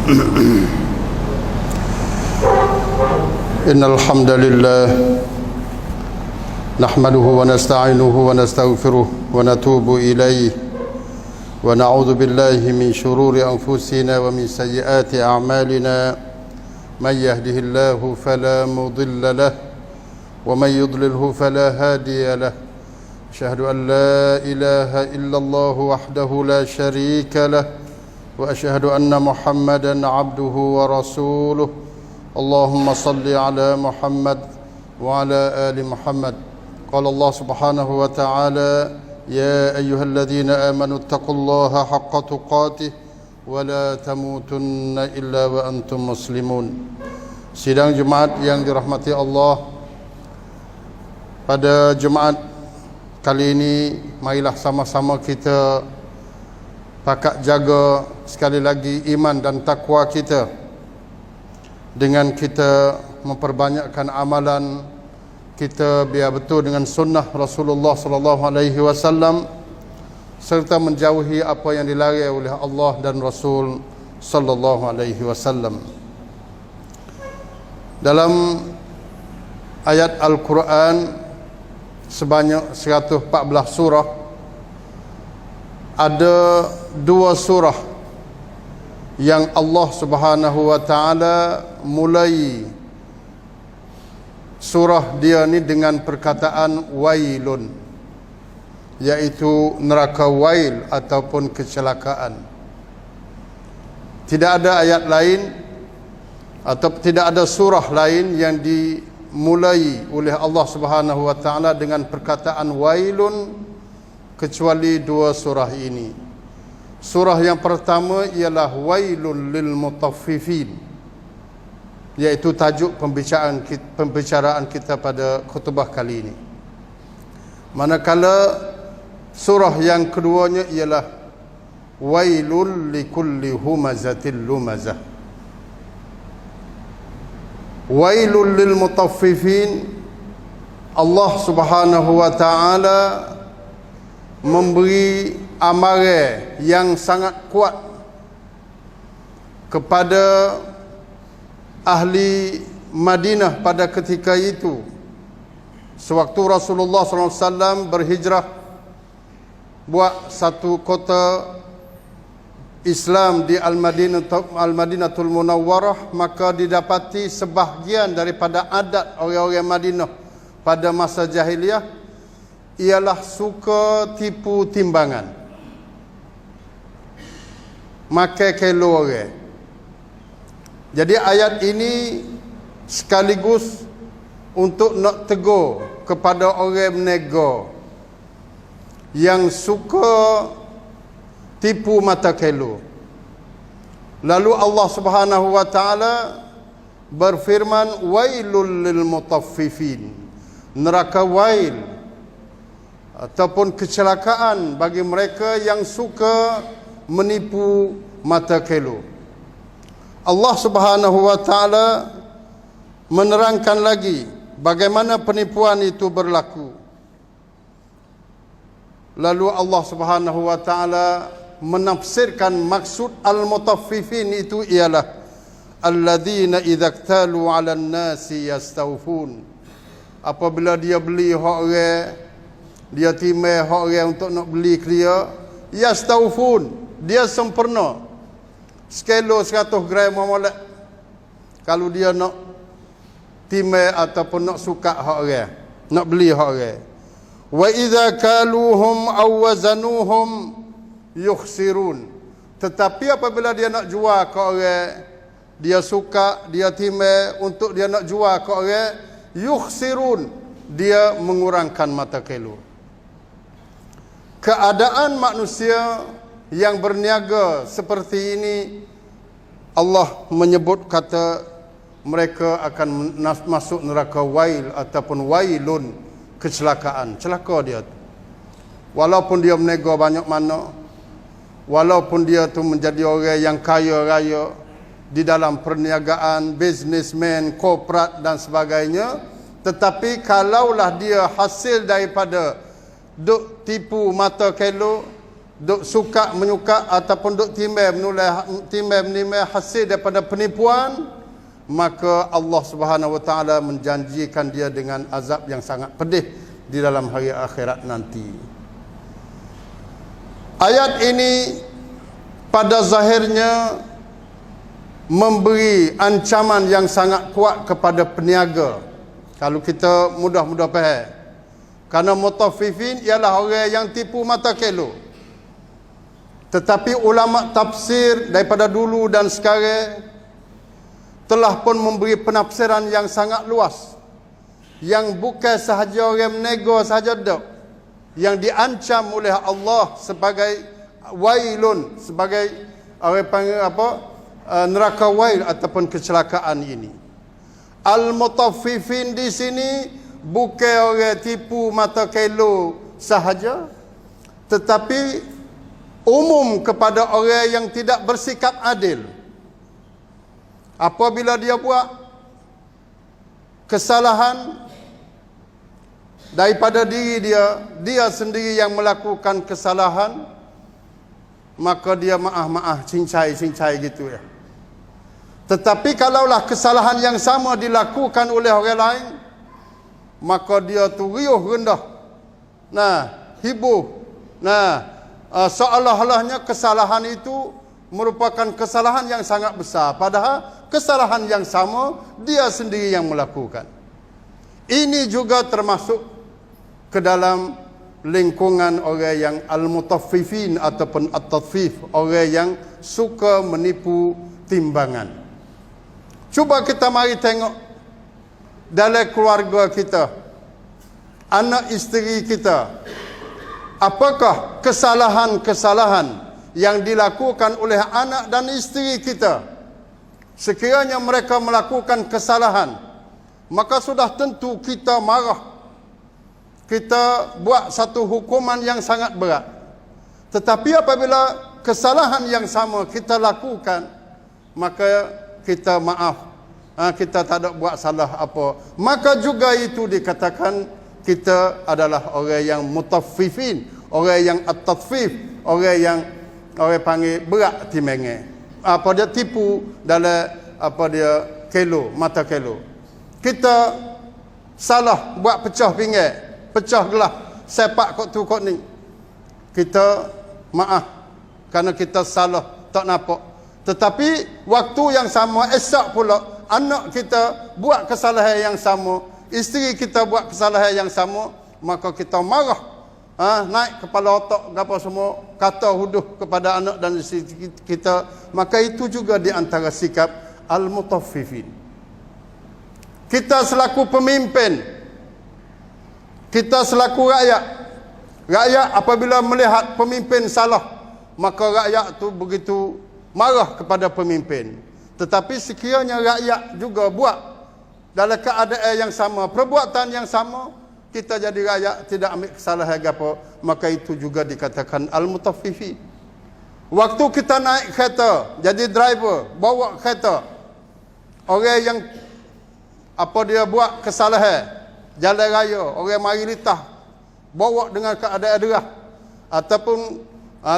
إن الحمد لله نحمده ونستعينه ونستغفره ونتوب إليه ونعوذ بالله من شرور أنفسنا ومن سيئات أعمالنا من يهده الله فلا مضل له ومن يضلله فلا هادي له أشهد أن لا إله إلا الله وحده لا شريك له وأشهد أن محمدا عبده ورسوله اللهم صل على محمد وعلى آل محمد قال الله سبحانه وتعالى يا أيها الذين آمنوا اتقوا الله حق تقاته ولا تموتن إلا وأنتم مسلمون. Sidang Jumaat yang dirahmati Allah, pada Jumaat kali ini marilah sama-sama kita pakat jaga sekali lagi iman dan takwa kita dengan kita memperbanyakkan amalan kita biar betul dengan sunnah Rasulullah sallallahu alaihi wasallam serta menjauhi apa yang dilarang oleh Allah dan Rasul sallallahu alaihi wasallam. Dalam ayat Al-Quran sebanyak 114 surah, ada dua surah yang Allah Subhanahu wa taala mulai surah dia ni dengan perkataan wailun, iaitu neraka wail ataupun kecelakaan. Tidak ada ayat lain atau tidak ada surah lain yang dimulai oleh Allah Subhanahu wa taala dengan perkataan wailun kecuali dua surah ini. Surah yang pertama ialah wailul lil mutaffifin, iaitu tajuk pembicaraan kita pada khutbah kali ini. Manakala surah yang keduanya ialah wailul likulli humazatil lumazah. Wailul lil mutaffifin, Allah Subhanahu wa taala memberi amaran yang sangat kuat kepada ahli Madinah pada ketika itu, sewaktu Rasulullah SAW berhijrah buat satu kota Islam di Al-Madinatul Munawwarah, maka didapati sebahagian daripada adat orang-orang Madinah pada masa jahiliah ialah suka tipu timbangan, makai kilo orang. Jadi ayat ini sekaligus untuk nak tegur kepada orang berniaga yang suka tipu mata kilo. Lalu Allah Subhanahu wa taala berfirman wailul lil mutaffifin, neraka wail ataupun kecelakaan bagi mereka yang suka menipu mata kilo. Allah Subhanahu wa taala menerangkan lagi bagaimana penipuan itu berlaku. Lalu Allah Subhanahu wa taala menafsirkan maksud al-mutaffifin itu ialah alladzina idza iktalu 'alan nasi yastawfun. Apabila dia beli hak orang, dia timai hak orang untuk nak beli ke dia, yastawfun, dia sempurna. Sekilo 100 gram molek kalau dia nak timai ataupun nak suka hak orang, nak beli hak orang. Wa idza kaluhum aw wazanuhum yukhsirun. Tetapi apabila dia nak jual ke orang, dia suka, dia timai untuk dia nak jual ke orang, yukhsirun, dia mengurangkan mata kilo. Keadaan manusia yang berniaga seperti ini, Allah menyebut kata mereka akan masuk neraka wail ataupun wailun, kecelakaan, celaka dia tu. Walaupun dia berniaga banyak mana, walaupun dia tu menjadi orang yang kaya raya di dalam perniagaan, businessman, korporat dan sebagainya, tetapi kalaulah dia hasil daripada duk tipu mata kelo, duk suka menyuka ataupun duk timbal menimai hasil daripada penipuan, maka Allah Subhanahu wa taala menjanjikan dia dengan azab yang sangat pedih di dalam hari akhirat nanti. Ayat ini pada zahirnya memberi ancaman yang sangat kuat kepada peniaga. Kalau kita mudah-mudah faham. Karena mutaffifin ialah orang yang tipu mata kelo. Tetapi ulama tafsir daripada dulu dan sekarang telah pun memberi penafsiran yang sangat luas, yang bukan sahaja orang menego sahaja dak, yang diancam oleh Allah sebagai wailun, sebagai orang panggil apa, neraka wail ataupun kecelakaan ini. Al-mutaffifin di sini bukan orang tipu mata kelo sahaja, tetapi umum kepada orang yang tidak bersikap adil. Apabila dia buat kesalahan daripada diri dia sendiri yang melakukan kesalahan, maka dia maaf cincai gitu ya. Tetapi kalaulah kesalahan yang sama dilakukan oleh orang lain, maka dia tu riuh rendah, hibur, seolah-olahnya kesalahan itu merupakan kesalahan yang sangat besar, padahal kesalahan yang sama dia sendiri yang melakukan. Ini juga termasuk ke dalam lingkungan orang yang al-mutaffifin ataupun at-tatfif, orang yang suka menipu timbangan. Cuba kita mari tengok dalam keluarga kita, anak isteri kita, apakah kesalahan-kesalahan yang dilakukan oleh anak dan isteri kita. Sekiranya mereka melakukan kesalahan, maka sudah tentu kita marah. Kita buat satu hukuman yang sangat berat. Tetapi apabila kesalahan yang sama kita lakukan, maka kita maaf, kita tak ada buat salah apa, maka juga itu dikatakan kita adalah orang yang mutaffifin, orang yang at-tatfif, orang yang orang panggil berat timbangan. Apa dia tipu dalam apa dia kilo, mata kilo. Kita salah buat pecah pinggan, pecah gelas, sepak kok ni. Kita maaf kerana kita salah, tak nampak. Tetapi waktu yang sama, esok pula anak kita buat kesalahan yang sama, isteri kita buat kesalahan yang sama, maka kita marah. Naik kepala otak apa semua, kata huduh kepada anak dan isteri kita, maka itu juga di antara sikap al-mutaffifin. Kita selaku pemimpin, kita selaku rakyat apabila melihat pemimpin salah, maka rakyat tu begitu marah kepada pemimpin. Tetapi sekiranya rakyat juga buat dalam keadaan yang sama, perbuatan yang sama, kita jadi rakyat tidak ambil kesalahan apa, maka itu juga dikatakan al-mutaffifin. Waktu kita naik kereta, jadi driver, bawa kereta, orang yang apa dia buat kesalahan jalan raya, orang mari litah, bawa dengan keadaan derah, ataupun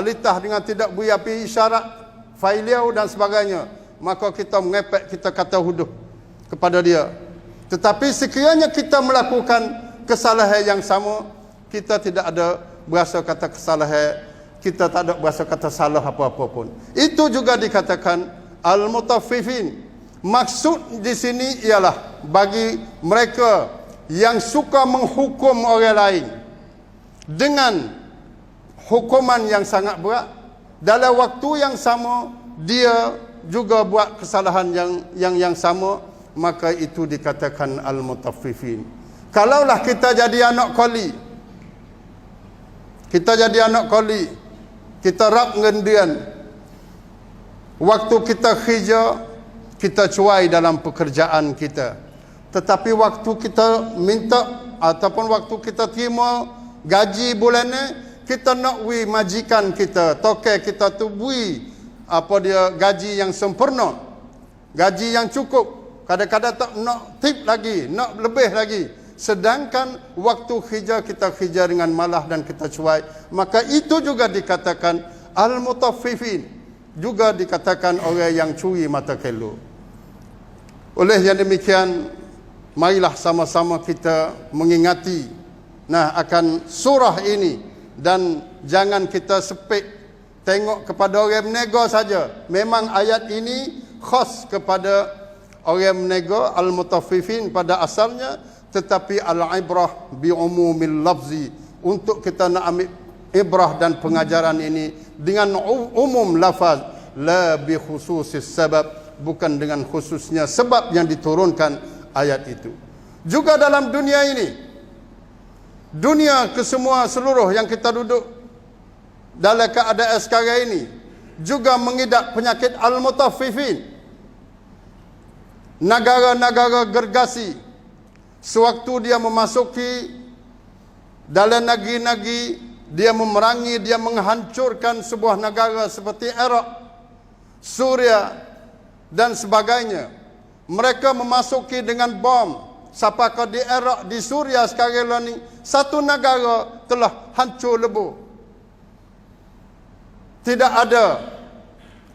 litah dengan tidak beri api isyarat, failure dan sebagainya, maka kita mengepek, kita kata huduh kepada dia. Tetapi sekiranya kita melakukan kesalahan yang sama, kita tidak ada berasa kata kesalahan, kita tak ada berasa kata salah apa-apa pun. Itu juga dikatakan al-mutaffifin. Maksud di sini ialah bagi mereka yang suka menghukum orang lain dengan hukuman yang sangat berat, dalam waktu yang sama dia juga buat kesalahan yang sama, maka itu dikatakan al-mutaffifin. Kalaulah kita jadi anak koli, kita rap ngendian, waktu kita kerja, kita cuai dalam pekerjaan kita. Tetapi waktu kita minta ataupun waktu kita terima gaji bulan ni, kita nak beri majikan kita, tokai kita tu beri apa dia gaji yang sempurna, gaji yang cukup. Kadang-kadang tak nak tip lagi, nak lebih lagi. sedangkan waktu hijrah kita hijrah dengan malah dan kita cuai, maka itu juga dikatakan al-mutaffifin, juga dikatakan orang yang curi mata kelo. Oleh yang demikian, marilah sama-sama kita mengingati akan surah ini, dan jangan kita sepik tengok kepada orang menego saja. Memang ayat ini khas kepada orang menego, al-mutaffifin pada asalnya, tetapi al-ibrah bi umumil lafzi, untuk kita nak ambil ibrah dan pengajaran ini dengan umum lafaz, la bi khususis sabab, bukan dengan khususnya sebab yang diturunkan ayat itu. Juga dalam dunia ini, dunia kesemua seluruh yang kita duduk dalam keadaan sekarang ini juga mengidap penyakit al-mutaffifin. Negara-negara gergasi, sewaktu dia memasuki dalam negeri-negeri, dia memerangi, dia menghancurkan sebuah negara seperti Iraq, Suria dan sebagainya. Mereka memasuki dengan bom. Sapakah di Iraq, di Suria sekarang ini, satu negara telah hancur lebur. Tidak ada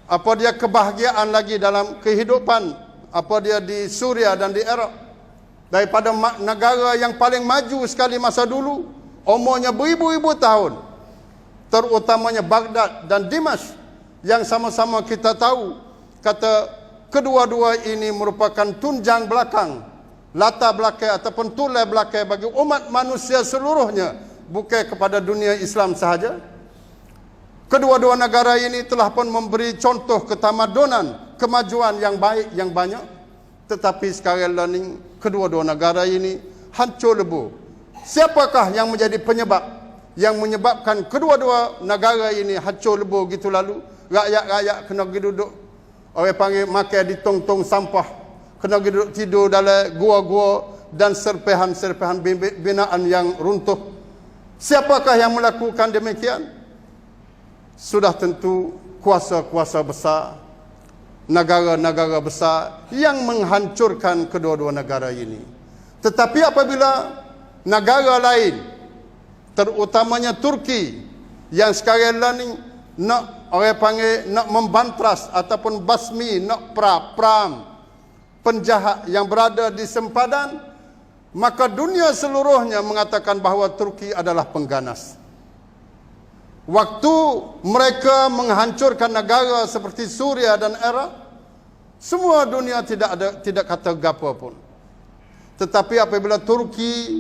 apa dia kebahagiaan lagi dalam kehidupan apa dia di Suria dan di Iraq. Daripada negara yang paling maju sekali masa dulu, umurnya beribu-ribu tahun, terutamanya Baghdad dan Dimash, yang sama-sama kita tahu kata kedua-dua ini merupakan tunjang belakang, latar belakang ataupun tulang belakang bagi umat manusia seluruhnya, bukan kepada dunia Islam sahaja. Kedua-dua negara ini telah pun memberi contoh ketamadunan, kemajuan yang baik, yang banyak. Tetapi sekarang ini kedua-dua negara ini hancur lebur. Siapakah yang menjadi penyebab, yang menyebabkan kedua-dua negara ini hancur lebur gitu lalu? Rakyat-rakyat kena pergi duduk, orang panggil makan di tong-tong sampah, kena pergi duduk tidur dalam gua-gua dan serpihan-serpihan binaan yang runtuh. Siapakah yang melakukan demikian? Sudah tentu kuasa-kuasa besar, negara-negara besar yang menghancurkan kedua-dua negara ini. Tetapi apabila negara lain, terutamanya Turki, yang sekarang ini nak orang panggil nak membantras ataupun basmi, nak peram penjahat yang berada di sempadan, maka dunia seluruhnya mengatakan bahawa Turki adalah pengganas. Waktu mereka menghancurkan negara seperti Suria dan Iraq, semua dunia tidak kata gapo pun. Tetapi apabila Turki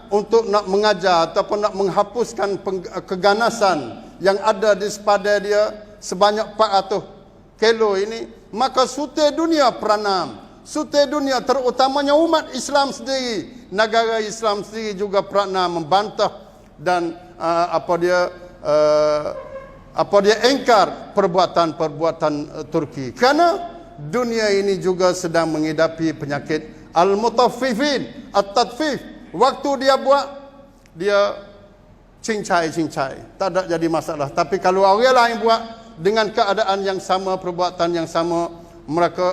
untuk nak mengajar ataupun nak menghapuskan keganasan yang ada di sepadan dia sebanyak 400 kilo ini, maka sute dunia peranam. Sute dunia, terutamanya umat Islam sendiri, negara Islam sendiri juga peranam membantah dan apa dia engkar perbuatan Turki. Kerana dunia ini juga sedang mengidapi penyakit al-mutaffifin, at-tadfif. Waktu dia buat, dia cincai, tak ada jadi masalah. Tapi kalau orang lain buat dengan keadaan yang sama, perbuatan yang sama,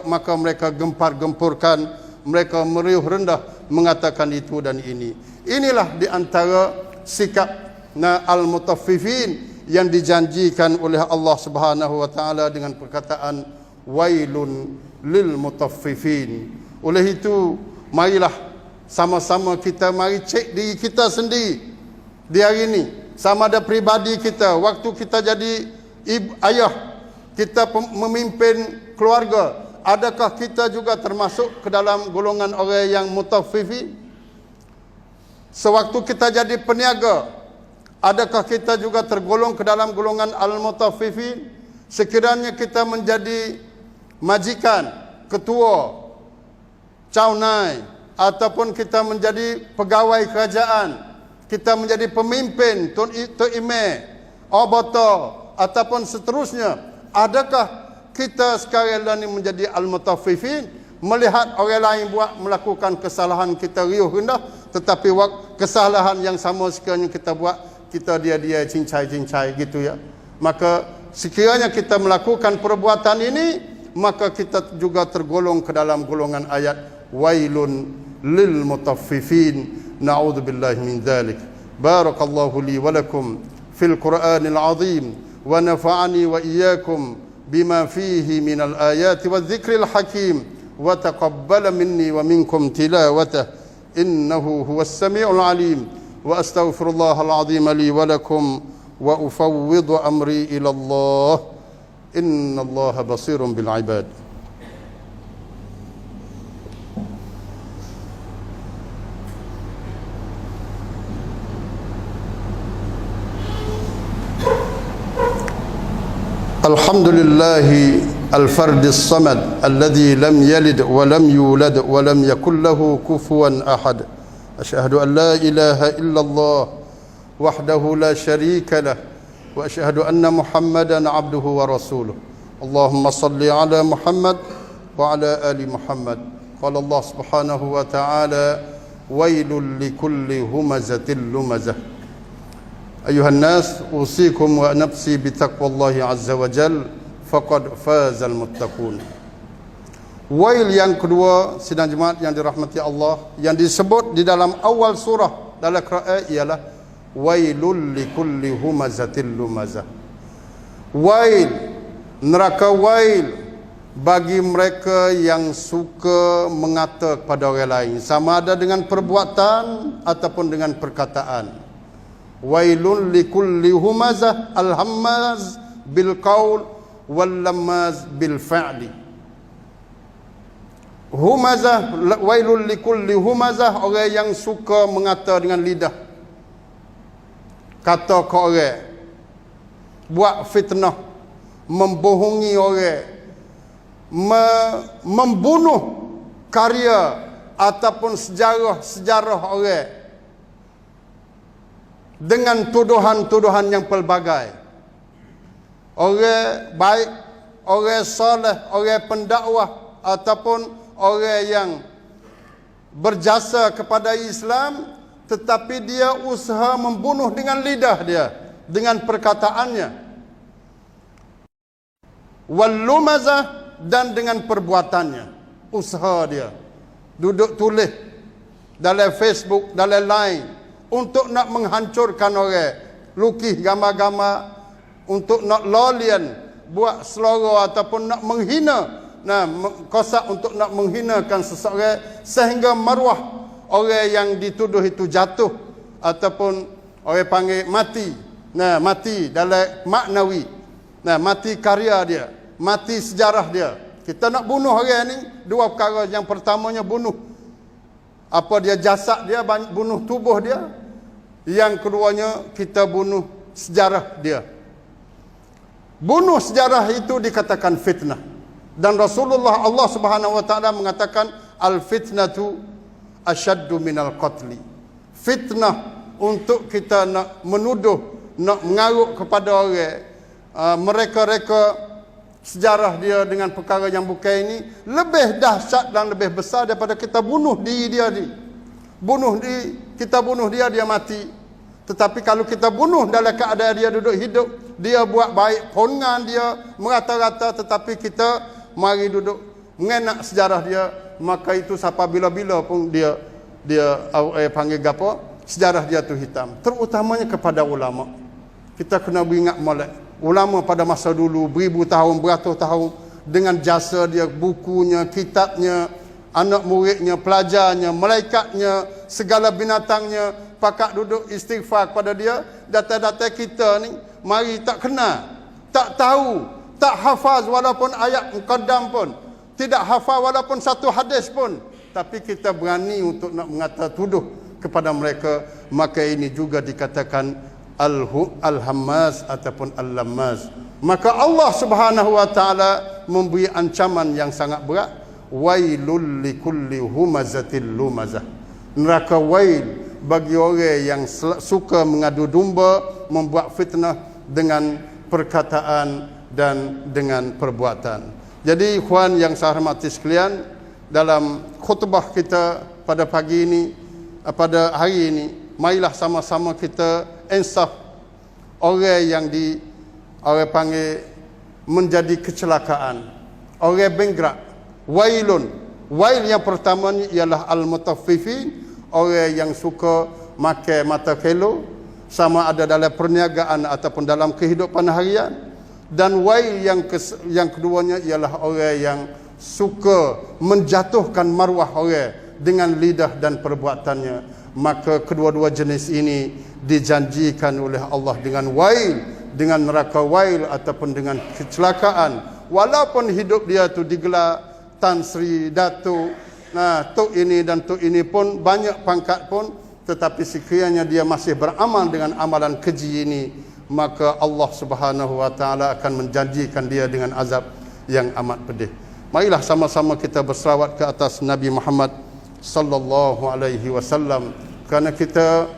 maka mereka gempar-gempurkan, mereka meriuh rendah mengatakan itu dan ini. Inilah di antara sikap al-mutaffifin yang dijanjikan oleh Allah Subhanahu wa taala dengan perkataan wailun lil mutaffifin. Oleh itu, marilah sama-sama kita mari cek diri kita sendiri di hari ini. Sama ada pribadi kita, waktu kita jadi ayah, kita memimpin keluarga, adakah kita juga termasuk ke dalam golongan orang yang mutaffifin? Sewaktu kita jadi peniaga, adakah kita juga tergolong ke dalam golongan al-mutaffifin? Sekiranya kita menjadi majikan, ketua, caunai, ataupun kita menjadi pegawai kerajaan, kita menjadi pemimpin, Tun Imam, Oboto, ataupun seterusnya, adakah kita sekarang ini menjadi al-mutaffifin? Melihat orang lain buat melakukan kesalahan, kita riuh rendah, tetapi kesalahan yang sama sekiranya kita buat, kita dia cincai-cincai gitu ya. Maka sekiranya kita melakukan perbuatan ini, maka kita juga tergolong ke dalam golongan ayat wailun lil mutaffifin. Na'udzubillahi min dzalik. Barakallahu li wa lakum fil Qur'anil azim wa nafa'ani wa iyyakum bima fihi minal ayati wadh-dhikril hakim wa taqabbala minni wa minkum tilawatah innahu huwas samiul alim. Wa astaghfirullahal azim li wa lakum wa ufawwidu amri ila Allah. Innallaha basirun bil ibad. Alhamdulillahi al-fardis samad alladhi lam yalid wa lam yulad wa lam yakul lahu kufuwan ahad. Asyhadu an la ilaha illallah wahdahu la syarika lah wa asyhadu anna Muhammadan abduhu wa rasuluh. Allahumma salli ala Muhammad wa ala ali Muhammad. Qala Allah subhanahu wa ta'ala wailul likulli humazatil lumazah. Ayuhan nas, usikum wa nafsi bitaqwallahi azza wa jal, faqad fazal muttaqun. Wail yang kedua, sidang jemaat yang dirahmati Allah, yang disebut di dalam awal surah dalam qiraat ialah wailul likulli humazatil lumazah. Wail, neraka wail bagi mereka yang suka mengata kepada orang lain, sama ada dengan perbuatan ataupun dengan perkataan. Wailun likulli humazah, al-hammaz bil qaul wal lammaz bil fa'li. Humazah, wailun likulli humazah, orang yang suka mengata dengan lidah, kata ke orang, buat fitnah, membohongi orang, membunuh karya ataupun sejarah orang dengan tuduhan-tuduhan yang pelbagai. Orang baik, orang soleh, orang pendakwah ataupun orang yang berjasa kepada Islam, tetapi dia usaha membunuh dengan lidah dia, dengan perkataannya. Wal lumazah, dan dengan perbuatannya, usaha dia. Duduk tulis dalam Facebook, dalam Line, untuk nak menghancurkan orang, lukis gambar-gambar untuk nak lolian, buat selora ataupun nak menghina, kosak untuk nak menghinakan seseorang sehingga maruah orang yang dituduh itu jatuh ataupun orang panggil mati. Mati dalam maknawi. Mati karya dia, mati sejarah dia. Kita nak bunuh orang ni dua perkara. Yang pertamanya bunuh apa dia, jasad dia, bunuh tubuh dia. Yang keduanya kita bunuh sejarah dia. Bunuh sejarah itu dikatakan fitnah. Dan Rasulullah, Allah Subhanahu wa taala mengatakan al fitnatu asyaddu minal qatli. Fitnah untuk kita nak menuduh, nak mengaruk kepada orang, mereka-reka sejarah dia dengan perkara yang bukan ini, lebih dahsyat dan lebih besar daripada kita bunuh diri dia ni. Kita bunuh dia, dia mati. Tetapi kalau kita bunuh dalam keadaan dia duduk hidup, dia buat baik pongan dia, merata-rata, tetapi kita mari duduk mengenak sejarah dia, maka itu sampai bila-bila pun dia panggil gapo, sejarah dia tu hitam. Terutamanya kepada ulama. Kita kena beringat molek. Ulama pada masa dulu, beribu tahun, beratus tahun, dengan jasa dia, bukunya, kitabnya, anak muridnya, pelajarnya, malaikatnya, segala binatangnya, pakak duduk istighfar kepada dia. Data-data kita ni mari tak kenal, tak tahu, tak hafaz walaupun ayat muqaddam pun, tidak hafal walaupun satu hadis pun, tapi kita berani untuk nak mengata tuduh kepada mereka. Maka ini juga dikatakan al-hammaz ataupun al-lammaz. Maka Allah Subhanahu wa taala memberi ancaman yang sangat berat. Wailul likulli humazatil lumazah. Neraka wail bagi orang yang suka mengadu domba, membuat fitnah dengan perkataan dan dengan perbuatan. Jadi ikhwan yang saya hormati sekalian, dalam khutbah kita pada pagi ini, pada hari ini, marilah sama-sama kita insaf orang yang orang panggil menjadi kecelakaan, orang bankrupt. Wailun Wail yang pertama ni ialah al-mutaffifin, orang yang suka makan mata kelo, sama ada dalam perniagaan ataupun dalam kehidupan harian. Dan wail yang keduanya ialah orang yang suka menjatuhkan maruah orang dengan lidah dan perbuatannya. Maka kedua-dua jenis ini dijanjikan oleh Allah dengan wail, dengan neraka wail ataupun dengan kecelakaan. Walaupun hidup dia tu digelar Tan Sri, Datuk, Tok ini dan Tok ini pun banyak pangkat pun, tetapi sekiranya dia masih beramal dengan amalan keji ini, maka Allah Subhanahu wa taala akan menjanjikan dia dengan azab yang amat pedih. Marilah sama-sama kita berselawat ke atas Nabi Muhammad sallallahu alaihi wasallam, kerana kita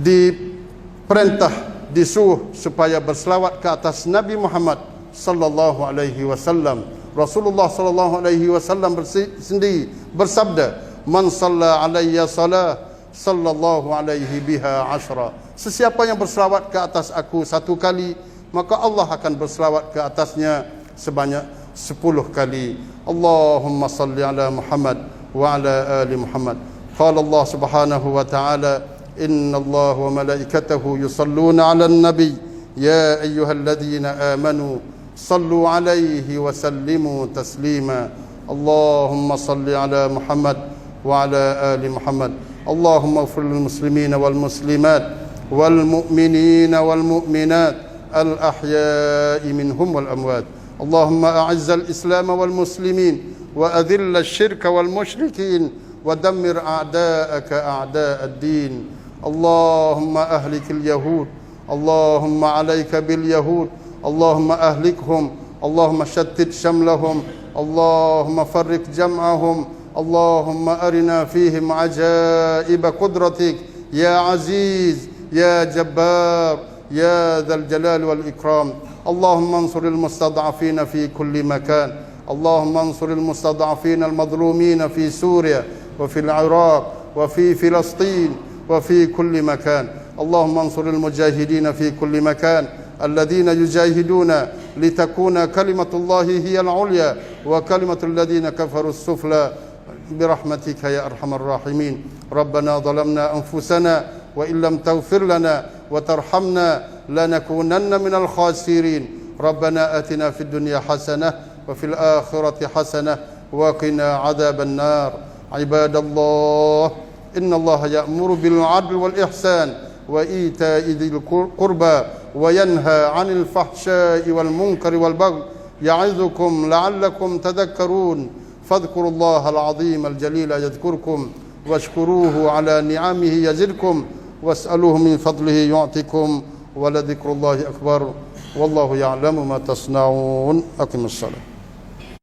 diperintah, disuruh supaya berselawat ke atas Nabi Muhammad sallallahu alaihi wasallam. Rasulullah sallallahu alaihi wasallam sendiri bersabda, "Man shalla alayya salah sallallahu alaihi biha ashra." Sesiapa yang berselawat ke atas aku satu kali, maka Allah akan berselawat ke atasnya sebanyak 10 kali. Allahumma salli ala Muhammad wa ala ali Muhammad. Qala Allah subhanahu wa ta'ala, "Inna Allah wa malaikatahu yusalluna ala nabi ya ayyuhalladzina amanu sallu alaihi wa sallimu taslima." Allahumma salli ala Muhammad wa ala ali Muhammad. Allahumma ighfir lil muslimina wal muslimat wal mu'minina wal mu'minat al ahya'i minhum wal amwat. Allahumma a'izz al islam wal muslimin wa adhill al shirka wal mushrikin wa dammir a'da'aka a'da' ad-din. Allahumma ahlik al yahud. Allahumma alayka bil yahud. اللهم أهلكهم، اللهم شتت شملهم، اللهم فرق جمعهم، اللهم أرنا فيهم عجائب قدرتك يا عزيز يا جبار يا ذا الجلال والإكرام. اللهم انصر المستضعفين في كل مكان، اللهم انصر المستضعفين المظلومين في سوريا وفي العراق وفي فلسطين وفي كل مكان. اللهم انصر المجاهدين في كل مكان الذين يجاهدون لتكون كلمة الله هي العليا وكلمة الذين كفروا السفلى برحمتك يا أرحم الراحمين. ربنا ظلمنا أنفسنا وإن لم تغفر لنا وترحمنا لنكونن من الخاسرين. ربنا آتنا في الدنيا حسنة وفي الآخرة حسنة وقنا عذاب النار. عباد الله، إن الله يأمر بالعدل والإحسان وإيتاء ذي القربى وينهى عن الفحشاء والمنكر والبغي يعظكم لعلكم تذكرون. فاذكروا الله العظيم الجليل يذكركم واشكروه على نعمه يزدكم واسألوه من فضله يعطكم ولذكر الله أكبر والله يعلم ما تصنعون. أقم الصلاة.